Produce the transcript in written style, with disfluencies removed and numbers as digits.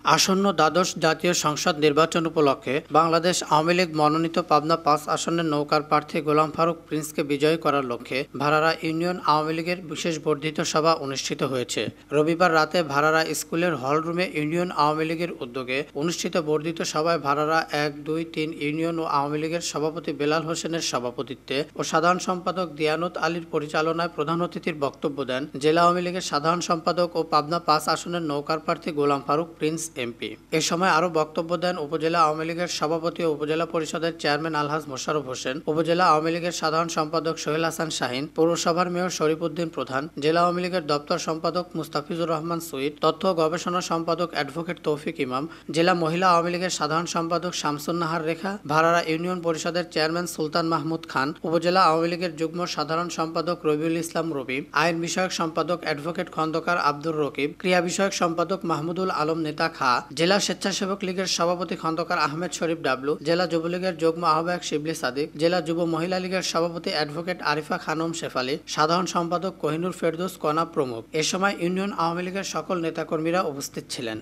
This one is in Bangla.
আসন্ন দ্বাদশ জাতীয় সংসদ নির্বাচন উপলক্ষে বাংলাদেশ আওয়ামী লীগ মনোনীত পাবনা ৫ আসনের নৌকার প্রার্থী গোলাম ফারুক প্রিন্সকে বিজয়ী করার লক্ষ্যে ভাড়ারা ইউনিয়ন আওয়ামী লীগের বিশেষ বর্ধিত সভা অনুষ্ঠিত হয়েছে। রবিবার রাতে ভাড়ারা স্কুলের হলরুমে ইউনিয়ন আওয়ামী লীগের উদ্যোগে অনুষ্ঠিত বর্ধিত সভায় ভাড়ারা ১, ২, ৩ ইউনিয়ন ও আওয়ামী লীগের সভাপতি বেলাল হোসেনের সভাপতিত্বে ও সাধারণ সম্পাদক দিয়ানত আলীর পরিচালনায় প্রধান অতিথির বক্তব্য দেন জেলা আওয়ামী লীগের সাধারণ সম্পাদক ও পাবনা ৫ আসনের নৌকার প্রার্থী গোলাম ফারুক প্রিন্স এমপি। এ সময় আরও বক্তব্য দেন উপজেলা আওয়ামী লীগের সভাপতি ও উপজেলা পরিষদের চেয়ারম্যান আলহাজ মোশাররফ হোসেন, উপজেলা আওয়ামী লীগের সাধারণ সম্পাদক সোহেল হাসান শাহীন, পৌরসভার মেয়র শরীফউদ্দীন প্রধান, জেলা আওয়ামী লীগের দপ্তর সম্পাদক মুস্তাফিজুর রহমান সুইদ, তথ্য ও গবেষণা সম্পাদক অ্যাডভোকেট তৌফিক ইমাম, জেলা মহিলা আওয়ামী লীগের সাধারণ সম্পাদক শামসুন নাহার রেখা, ভাড়ারা ইউনিয়ন পরিষদের চেয়ারম্যান সুলতান মাহমুদ খান, উপজেলা আওয়ামী লীগের যুগ্ম সাধারণ সম্পাদক রবিউল ইসলাম রবি, আইন বিষয়ক সম্পাদক অ্যাডভোকেট খন্দকার আব্দুর রকিব, ক্রিয়া বিষয়ক সম্পাদক মাহমুদুল আলম নেতা খা, জেলা স্বেচ্ছাসেবক লীগের সভাপতি খন্দকার আহমেদ শরীফ ডাবলু, জেলা যুবলীগের যুগ্ম আহ্বায়ক শিবলি সাদিক, জেলা যুব মহিলা লীগের সভাপতি অ্যাডভোকেট আরিফা খানম শেফালি, সাধারণ সম্পাদক কোহিনুর ফেরদৌস কণা প্রমুখ। এ সময় ইউনিয়ন আওয়ামী লীগের সকল নেতাকর্মীরা উপস্থিত ছিলেন।